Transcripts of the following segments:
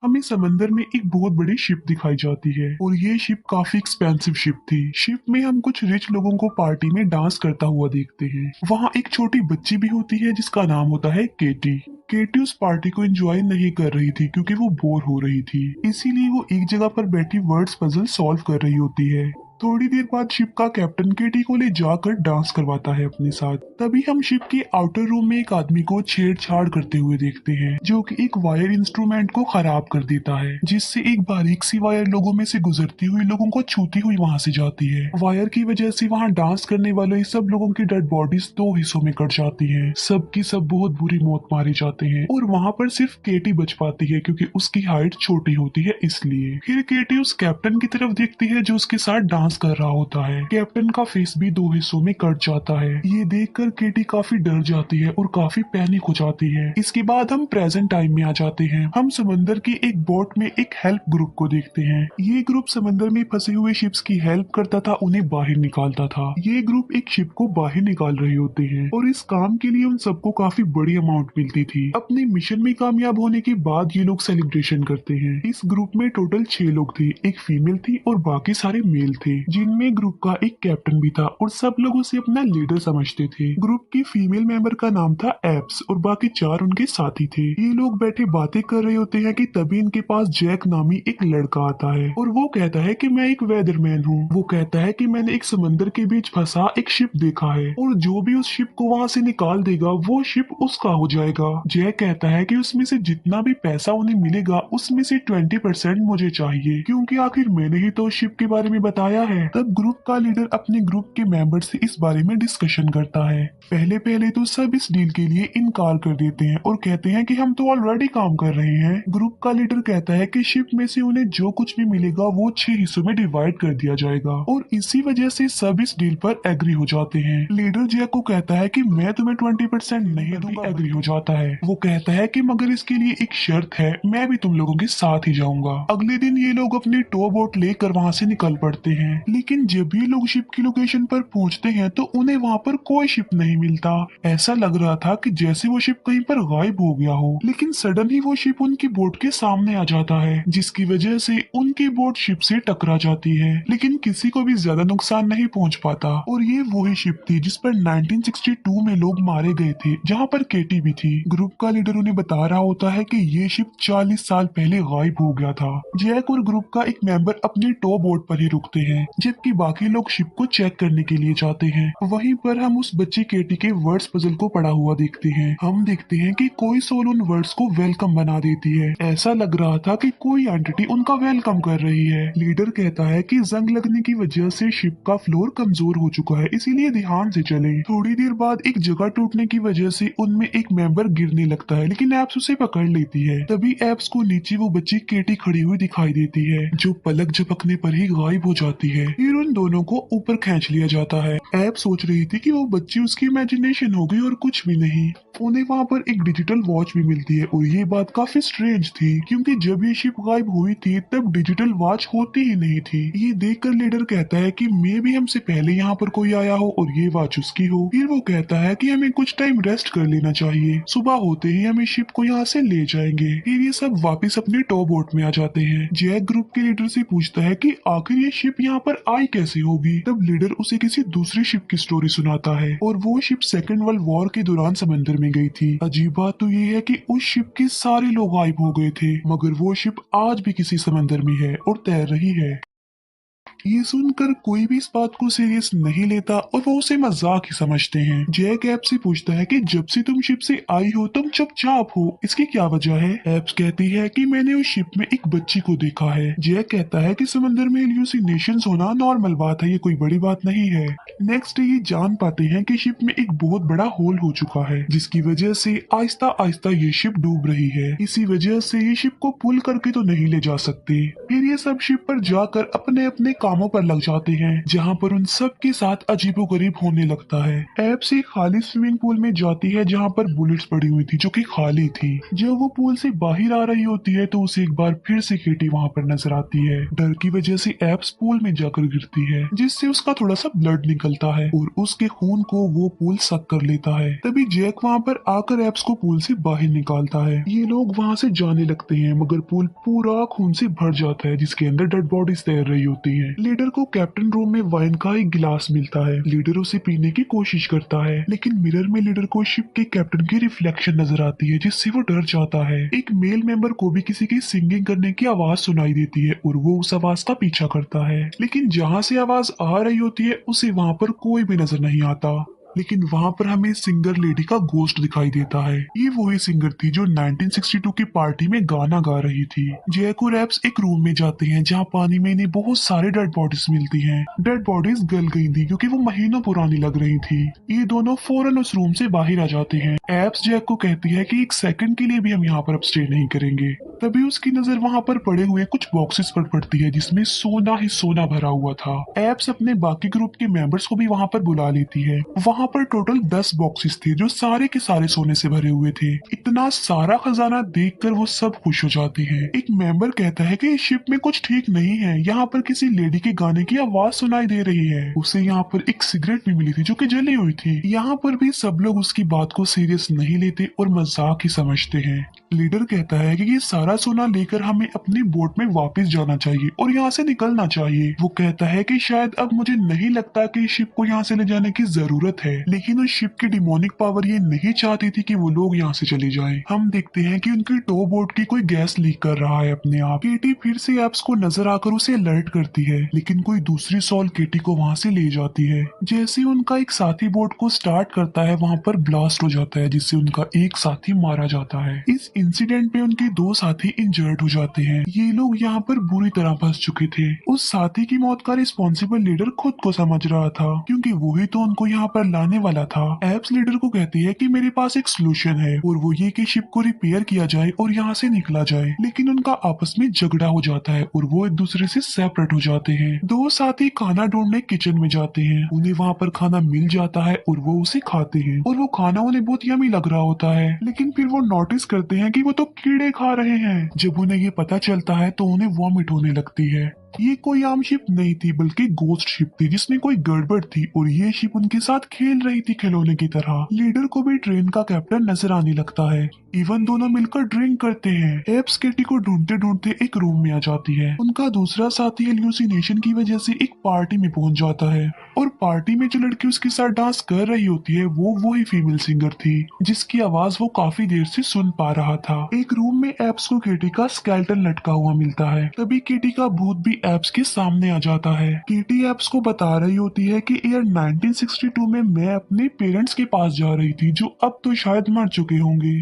हमें समंदर में एक बहुत बड़ी शिप दिखाई जाती है और ये शिप काफी एक्सपेंसिव शिप थी। शिप में हम कुछ रिच लोगों को पार्टी में डांस करता हुआ देखते हैं। वहाँ एक छोटी बच्ची भी होती है जिसका नाम होता है केटी। केटी उस पार्टी को एंजॉय नहीं कर रही थी क्योंकि वो बोर हो रही थी, इसीलिए वो एक जगह पर बैठी वर्ड्स पजल सॉल्व कर रही होती है। थोड़ी देर बाद शिप का कैप्टन केटी को ले जाकर डांस करवाता है अपने साथ। तभी हम शिप के आउटर रूम में एक आदमी को छेड़छाड़ करते हुए देखते हैं जो कि एक वायर इंस्ट्रूमेंट को खराब कर देता है, जिससे एक बारीक सी वायर लोगों में से गुजरती हुई लोगों को छूती हुई वहां से जाती है। वायर की वजह से वहां डांस करने वाले सब लोगों की डेड बॉडीज दो हिस्सों में कट जाती हैं। सब की सब बहुत बुरी मौत मारे जाते हैं और वहां पर सिर्फ केटी बच पाती है क्योंकि उसकी हाइट छोटी होती है इसलिए। फिर केटी उस कैप्टन की तरफ देखती है जो उसके साथ डांस कर रहा होता है। कैप्टन का फेस भी दो हिस्सों में कट जाता है। ये देखकर केटी काफी डर जाती है और काफी पैनिक हो जाती है। इसके बाद हम प्रेजेंट टाइम में आ जाते हैं। हम समंदर की एक बोट में एक हेल्प ग्रुप को देखते हैं। ये ग्रुप समंदर में फंसे हुए शिप्स की हेल्प करता था, उन्हें बाहर निकालता था। ये ग्रुप एक शिप को बाहर निकाल रहे होते हैं और इस काम के लिए उन सबको काफी बड़ी अमाउंट मिलती थी। अपने मिशन में कामयाब होने के बाद ये लोग सेलिब्रेशन करते हैं। इस ग्रुप में टोटल 6 लोग थे, एक फीमेल थी और बाकी सारे मेल थे, जिनमें ग्रुप का एक कैप्टन भी था और सब लोग उसे अपना लीडर समझते थे। ग्रुप की फीमेल मेंबर का नाम था एप्स और बाकी 4 उनके साथी थे। ये लोग बैठे बातें कर रहे होते हैं कि तभी इनके पास जैक नामी एक लड़का आता है और वो कहता है कि मैं एक वेदरमैन हूँ। वो कहता है कि मैंने एक समंदर के बीच फंसा एक शिप देखा है और जो भी उस शिप को वहाँ से निकाल देगा वो शिप उसका हो जाएगा। जैक कहता है कि उसमें से जितना भी पैसा उन्हें मिलेगा उसमें से 20% मुझे चाहिए, क्योंकि आखिर मैंने ही तो शिप के बारे में बताया है। तब ग्रुप का लीडर अपने ग्रुप के मेंबर से इस बारे में डिस्कशन करता है। पहले पहले तो सब इस डील के लिए इनकार कर देते हैं और कहते हैं कि हम तो ऑलरेडी काम कर रहे हैं। ग्रुप का लीडर कहता है कि शिप में से उन्हें जो कुछ भी मिलेगा वो 6 हिस्सों में डिवाइड कर दिया जाएगा और इसी वजह से सब इस डील पर एग्री हो जाते हैं। लीडर जैक को कहता है कि मैं तुम्हें 20% नहीं दूंगा, एग्री हो जाता है। वो कहता है कि मगर इसके लिए एक शर्त है, मैं भी तुम लोगों के साथ ही जाऊंगा। अगले दिन ये लोग अपनी टो बोट लेकर वहाँ से निकल पड़ते हैं, लेकिन जब ये लोग शिप की लोकेशन पर पहुंचते हैं तो उन्हें वहाँ पर कोई शिप नहीं मिलता। ऐसा लग रहा था कि जैसे वो शिप कहीं पर गायब हो गया हो, लेकिन सडन ही वो शिप उनकी बोट के सामने आ जाता है, जिसकी वजह से उनकी बोट शिप से टकरा जाती है, लेकिन किसी को भी ज्यादा नुकसान नहीं पहुंच पाता। और ये वही शिप थी जिस पर 1962 में लोग मारे गए थे, जहाँ पर केटी भी थी। ग्रुप का लीडर उन्हें बता रहा होता है कि ये शिप 40 साल पहले गायब हो गया था। जैक और ग्रुप का एक मेंबर अपनी टो बोट पर ही रुकते हैं, जबकि बाकी लोग शिप को चेक करने के लिए जाते हैं। वहीं पर हम उस बच्ची केटी के वर्ड्स पजल को पड़ा हुआ देखते हैं। हम देखते हैं कि कोई सोल उन वर्ड्स को वेलकम बना देती है। ऐसा लग रहा था कि कोई एंटिटी उनका वेलकम कर रही है। लीडर कहता है कि जंग लगने की वजह से शिप का फ्लोर कमजोर हो चुका है, इसीलिए ध्यान से चलें। थोड़ी देर बाद एक जगह टूटने की वजह से उनमें एक मेंबर गिरने लगता है, लेकिन एप्स उसे पकड़ लेती है। तभी एप्स को नीचे वो बच्ची केटी खड़ी हुई दिखाई देती है, जो पलक झपकने पर ही गायब हो जाती है। फिर उन दोनों को ऊपर खींच लिया जाता है। ऐप सोच रही थी कि वो बच्ची उसकी इमेजिनेशन हो गई और कुछ भी नहीं। उन्हें वहाँ पर एक डिजिटल वॉच भी मिलती है और ये बात काफी स्ट्रेंज थी, क्योंकि जब ये शिप गायब हुई थी तब डिजिटल वॉच होती ही नहीं थी। ये देखकर लीडर कहता है कि मे भी हमसे पहले यहाँ पर कोई आया हो और ये वॉच उसकी हो। फिर वो कहता है कि हमें कुछ टाइम रेस्ट कर लेना चाहिए, सुबह होते ही हमें शिप को यहाँ से ले जाएंगे। फिर ये सब वापिस अपने टॉ बोट में आ जाते हैं। जैक ग्रुप के लीडर से पूछता है कि आखिर ये शिप यहाँ पर आई कैसे होगी। तब लीडर उसे किसी दूसरी शिप की स्टोरी सुनाता है और वो शिप सेकेंड वर्ल्ड वॉर के दौरान समंदर में गई थी। अजीब बात तो ये है कि उस शिप के सारे लोग गायब हो गए थे, मगर वो शिप आज भी किसी समंदर में है और तैर रही है। ये सुनकर कोई भी इस बात को सीरियस नहीं लेता और वो उसे मजाक ही समझते हैं। जैक ऐप से पूछता है कि जब से तुम शिप से आई हो तुम चुपचाप हो, इसकी क्या वजह है। एप्स कहती है कि मैंने उस शिप में एक बच्ची को देखा है। जैक कहता है कि समंदर में इल्यूसिनेशंस होना नॉर्मल बात है, ये कोई बड़ी बात नहीं है। नेक्स्ट ये जान पाते हैं कि शिप में एक बहुत बड़ा होल हो चुका है, जिसकी वजह से आहिस्ता आहिस्ता ये शिप डूब रही है। इसी वजह से ये शिप को पुल करके तो नहीं ले जा सकते। फिर ये सब शिप पर जाकर अपने अपने कामों पर लग जाते हैं जहाँ पर उन सब के साथ अजीबोगरीब होने लगता है। एब्स एक खाली स्विमिंग पूल में जाती है जहाँ पर बुलेट्स पड़ी हुई थी जो कि खाली थी। जब वो पूल से बाहर आ रही होती है तो उसे एक बार फिर से केटी वहाँ पर नजर आती है। डर की वजह से एब्स पूल में जाकर गिरती है जिससे उसका थोड़ा सा ब्लड निकलता है और उसके खून को वो पूल सक कर लेता है। तभी जैक वहाँ पर आकर एब्स को पूल से बाहर निकालता है। ये लोग वहाँ से जाने लगते हैं मगर पूल पूरा खून से भर जाता है जिसके अंदर डेड बॉडीज तैर रही होती हैं। लीडर को कैप्टन रूम में वाइन का एक गिलास मिलता है। लीडर उसे पीने की कोशिश करता है लेकिन मिरर में लीडर को शिप के कैप्टन की रिफ्लेक्शन नजर आती है जिससे वो डर जाता है। एक मेल मेंबर को भी किसी की सिंगिंग करने की आवाज सुनाई देती है और वो उस आवाज का पीछा करता है लेकिन जहाँ से आवाज आ रही होती है उसे वहाँ पर कोई भी नजर नहीं आता। लेकिन वहां पर हमें सिंगर लेडी का गोस्ट दिखाई देता है। ये वही सिंगर थी जो 1962 की पार्टी में गाना गा रही थी। जैक और एब्स एक रूम में जाते हैं जहाँ पानी में इन्हें बहुत सारे डेड बॉडीज मिलती हैं। डेड बॉडीज गल गई थी क्योंकि वो महीनों पुरानी लग रही थी। ये दोनों फौरन उस रूम से बाहर आ जाते हैं। एब्स जैक को कहती है कि एक सेकंड के लिए भी हम यहाँ पर अब स्टे नहीं करेंगे। तभी उसकी नजर वहाँ पर पड़े हुए कुछ बॉक्सेस पर पड़ती है जिसमें सोना ही सोना भरा हुआ था। एब्स अपने बाकी ग्रुप के मेंबर्स को भी वहाँ पर बुला लेती है। वहाँ पर टोटल 10 बॉक्सेस थे जो सारे के सारे सोने से भरे हुए थे। इतना सारा खजाना देखकर वो सब खुश हो जाते हैं। एक मेंबर कहता है कि इस शिप में कुछ ठीक नहीं है, यहाँ पर किसी लेडी के गाने की आवाज सुनाई दे रही है। उसे यहाँ पर एक सिगरेट भी मिली थी जो कि जली हुई थी। यहाँ पर भी सब लोग उसकी बात को सीरियस नहीं लेते और मजाक ही समझते हैं। लीडर कहता है कि ये सारा सोना लेकर हमें अपनी बोट में वापस जाना चाहिए और यहाँ से निकलना चाहिए। वो कहता है कि शायद अब मुझे नहीं लगता कि इस शिप को यहाँ से ले जाने की जरूरत है, लेकिन उस शिप की डिमोनिक पावर ये नहीं चाहती थी कि वो लोग यहाँ से चले जाएं। हम देखते हैं कि उनकी टो बोट की कोई गैस लीक कर रहा है अपने आप। केटी फिर से एब्स को नजर आकर उसे अलर्ट करती है लेकिन कोई दूसरी सॉल केटी को वहाँ से ले जाती है। जैसे उनका एक साथी बोट को स्टार्ट करता है वहाँ पर ब्लास्ट हो जाता है जिससे उनका एक साथी मारा जाता है। इस इंसिडेंट में उनके 2 साथी इंजर्ड हो जाते हैं। ये लोग यहाँ पर बुरी तरह फंस चुके थे। उस साथी की मौत का रिस्पॉन्सिबल लीडर खुद को समझ रहा था क्योंकि वही तो उनको यहाँ पर लाने वाला था। एब्स लीडर को कहती है कि मेरे पास एक सोल्यूशन है और वो ये कि शिप को रिपेयर किया जाए और यहाँ से निकला जाए, लेकिन उनका आपस में झगड़ा हो जाता है और वो एक दूसरे से सेपरेट हो जाते हैं। 2 साथी खाना ढूंढने किचन में जाते हैं। उन्हें वहाँ पर खाना मिल जाता है और वो उसे खाते हैं और वो खाना उन्हें बहुत यमी लग रहा होता है, लेकिन फिर वो नोटिस करते हैं कि वो तो कीड़े खा रहे हैं। जब उन्हें ये पता चलता है तो उन्हें वॉमिट होने लगती है। ये कोई आम शिप नहीं थी बल्कि गोस्ट शिप थी जिसमें कोई गड़बड़ थी और ये शिप उनके साथ खेल रही थी खिलौने की तरह। लीडर को भी ट्रेन का कैप्टन नजर आने लगता है। इवन दोनों मिलकर ड्रिंक करते हैं। एब्स केटी को ढूंढते ढूंढते एक रूम में आ जाती है। उनका दूसरा साथी हेल्यूसिनेशन की वजह से एक पार्टी में पहुंच जाता है और पार्टी में जो लड़की उसके साथ डांस कर रही होती है वो वही फीमेल सिंगर थी जिसकी आवाज वो काफी देर से सुन पा रहा था। एक रूम में एब्स को केटी का स्केलेटन लटका हुआ मिलता है। तभी केटी का भूत भी एब्स के सामने आ जाता है। केटी एब्स को बता रही होती है कि ईयर 1962 में मैं अपने पेरेंट्स के पास जा रही थी जो अब तो शायद मर चुके होंगे।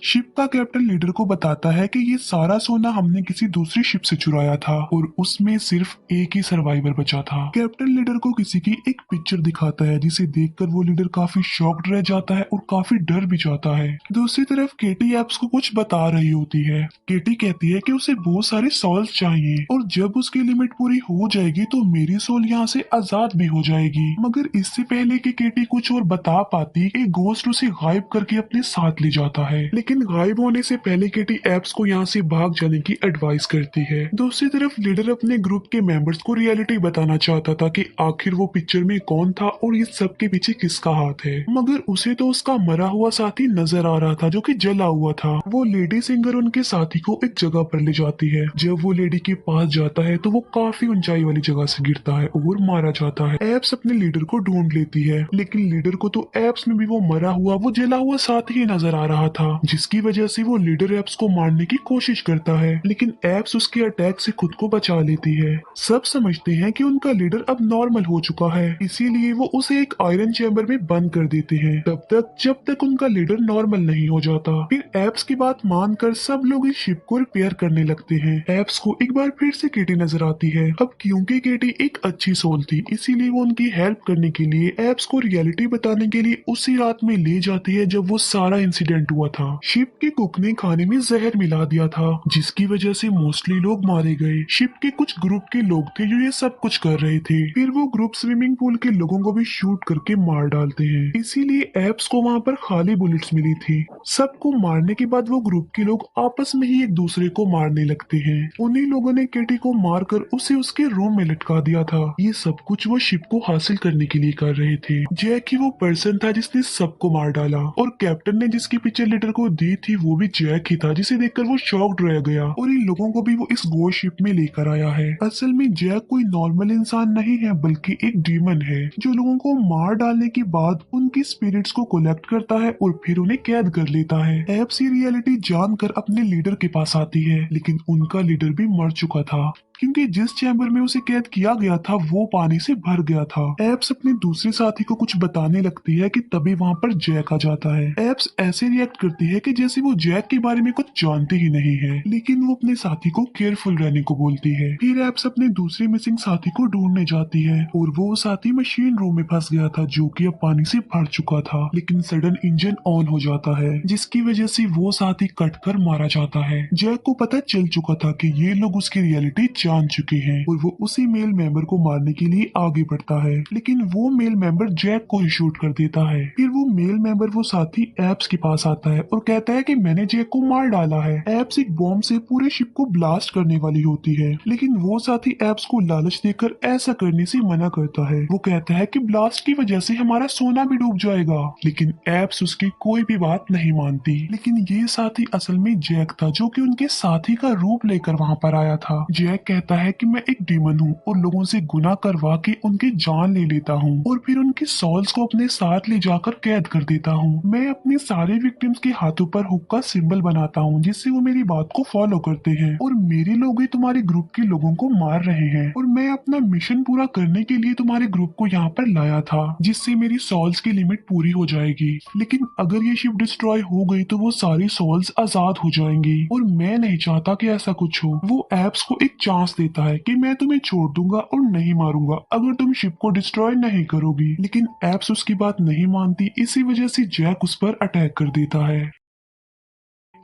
शिप का कैप्टन लीडर को बताता है कि ये सारा सोना हमने किसी दूसरी शिप से चुराया था और उसमें सिर्फ एक ही सर्वाइवर बचा था। कैप्टन लीडर को किसी की एक पिक्चर दिखाता है जिसे देखकर वो लीडर काफी शॉक्ड रह जाता है और काफी डर भी जाता है। दूसरी तरफ केटी एब्स को कुछ बता रही होती है। केटी कहती है कि उसे बहुत सारे सोल्स चाहिए और जब उसकी लिमिट पूरी हो जाएगी तो मेरी सोल यहाँ से आजाद भी हो जाएगी। मगर इससे पहले कि केटी कुछ और बता पाती एक गोस्ट उसे गायब करके अपने साथ ले जाता है। लेकिन गायब होने से पहले केटी एब्स को यहाँ से भाग जाने की एडवाइस करती है। दूसरी तरफ लीडर अपने ग्रुप के मेंबर्स को रियलिटी बताना चाहता था कि आखिर वो पिक्चर में कौन था और इस सब के पीछे किसका हाथ है, मगर उसे तो उसका मरा हुआ साथी नजर आ रहा था जो कि जला हुआ था। वो लेडी सिंगर उनके साथी को एक जगह पर ले जाती है। जब वो लेडी के पास जाता है तो वो काफी ऊंचाई वाली जगह से गिरता है और मारा जाता है। एब्स अपने लीडर को ढूंढ लेती है लेकिन लीडर को तो एब्स में भी वो मरा हुआ वो जला हुआ साथी ही नजर आ रहा था, जिसकी वजह से वो लीडर एब्स को मारने की कोशिश करता है लेकिन एब्स उसके अटैक से खुद को बचा लेती है। सब समझते हैं कि उनका लीडर अब नॉर्मल हो चुका है, इसीलिए वो उसे एक आयरन चैम्बर में बंद कर देते हैं तब तक जब तक उनका लीडर नॉर्मल नहीं हो जाता। फिर एब्स की बात मानकर सब लोग इस शिप को रिपेयर करने लगते हैं। एब्स को एक बार फिर से केटी नजर आती है। अब क्योंकि केटी एक अच्छी सोल थी इसीलिए वो उनकी हेल्प करने के लिए एब्स को रियलिटी बताने के लिए उसी रात में ले जाती है जब वो सारा इंसिडेंट हुआ था। शिप के कुक ने खाने में जहर मिला दिया था, जिसकी वजह से मोस्टली लोग मारे गए। शिप के कुछ ग्रुप के लोग थे जो ये सब कुछ कर रहे थे। फिर वो ग्रुप स्विमिंग पूल के लोगों को भी शूट करके मार डालते हैं। इसीलिए एप्स को वहाँ पर खाली बुलेट्स मिली थी। सबको मारने के बाद वो ग्रुप के लोग आपस में ही एक दूसरे को मारने लगते हैं। उन्हीं लोगों ने केटी को मारकर उसे उसके रूम में लटका दिया था। ये सब कुछ वो शिप को हासिल करने के लिए कर रहे थे। जैक ही वो पर्सन था जिसने सबको मार डाला, और कैप्टन ने जिसकी पिक्चर लेटर को दी थी वो भी जैक ही था, जिसे देखकर वो शॉक्ड रह गया और इन लोगों को भी वो इस गो शिप में लेकर आया है। असल में जैक कोई नॉर्मल इंसान नहीं है, बल्कि एक डीमन है जो लोगों को मार डालने के बाद उनकी स्पिरिट्स को कलेक्ट करता है और फिर उन्हें कैद कर लेता है। एप्स ये रियलिटी जानकर अपने लीडर के पास आती है, लेकिन उनका लीडर भी मर चुका था क्योंकि जिस चैम्बर में उसे कैद किया गया था वो पानी से भर गया था। एप्स अपने दूसरे साथी को कुछ बताने लगती है कि तभी वहाँ पर जैक आ जाता है। एप्स ऐसे रिएक्ट करती है कि जैसे वो जैक के बारे में कुछ जानती ही नहीं है, लेकिन वो अपने साथी को केयरफुल रहने को बोलती है। फिर एप्स अपने दूसरे मिसिंग साथी को ढूंढने जाती है और वो साथी मशीन रूम में फंस गया था जो कि अब पानी से भर चुका था। लेकिन सडन इंजन ऑन हो जाता है, जिसकी वजह से वो साथी कट कर मारा जाता है। जैक को पता चल चुका था कि ये लोग उसकी रियलिटी जान चुके हैं और वो उसी मेल मेंबर को मारने के लिए आगे बढ़ता है, लेकिन वो मेल मेंबर जैक को ही शूट कर देता है। फिर वो मेल मेंबर वो साथी एप्स के पास आता है और कहता है कि मैंने जैक को मार डाला है। एप्स एक बॉम्ब से पूरे शिप को ब्लास्ट करने वाली होती है, लेकिन वो साथी एप्स को लालच देकर ऐसा करने से मना करता है। वो कहता है कि ब्लास्ट की वजह से हमारा सोना भी डूब जाएगा, लेकिन एप्स उसकी कोई भी बात नहीं मानती। लेकिन ये साथी असल में जैक था जो कि उनके साथी का रूप लेकर वहाँ पर आया था। जैक कहता है कि मैं एक डीमन हूँ और लोगों से गुनाह करवा के उनकी जान ले लेता हूँ और फिर उनके सॉल्स को अपने साथ ले जाकर कैद कर देता हूँ। मैं अपने सारे विक्टिम्स के हाथों पर हुक का सिंबल बनाता हूँ जिससे वो मेरी बात को फॉलो करते हैं, और मेरे लोग ही तुम्हारे ग्रुप के लोगों को मार रहे हैं और मैं अपना मिशन पूरा करने के लिए तुम्हारे ग्रुप को यहाँ पर लाया था जिससे मेरी सॉल्स की लिमिट पूरी हो जाएगी। लेकिन अगर ये शिप डिस्ट्रॉय हो गई तो वो सारी सॉल्स आजाद हो जाएंगी और मैं नहीं चाहता कि ऐसा कुछ हो। वो एप्स को एक चांस देता है कि मैं तुम्हें छोड़ दूंगा और नहीं मारूंगा अगर तुम शिप को डिस्ट्रॉय नहीं करोगी, लेकिन एप्स उसकी बात नहीं मानती। इसी वजह से जैक उस पर अटैक कर देता है,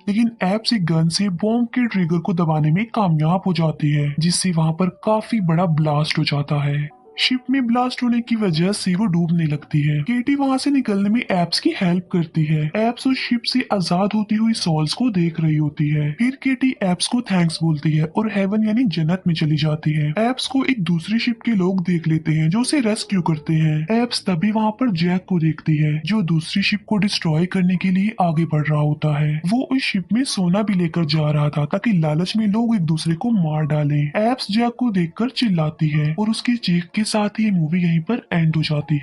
लेकिन एप्स एक गन से बॉम्ब के ट्रिगर को दबाने में कामयाब हो जाती है, जिससे वहां पर काफी बड़ा ब्लास्ट हो जाता है। शिप में ब्लास्ट होने की वजह से वो डूबने लगती है। केटी वहां से निकलने में एप्स की हेल्प करती है। एप्स उस शिप से आजाद होती हुई सॉल्स को देख रही होती है। फिर केटी एप्स को थैंक्स बोलती है और हेवन यानी जन्नत में चली जाती है। एप्स को एक दूसरी शिप के लोग देख लेते हैं जो उसे रेस्क्यू करते हैं। एप्स तभी वहां पर जैक को देखती है जो दूसरी शिप को डिस्ट्रॉय करने के लिए आगे बढ़ रहा होता है। वो उस शिप में सोना भी लेकर जा रहा था ताकि लालच में लोग एक दूसरे को मार डालें। एप्स जैक को देखकर चिल्लाती है और उसकी चीख के साथ ही मूवी यहीं पर एंड हो जाती है।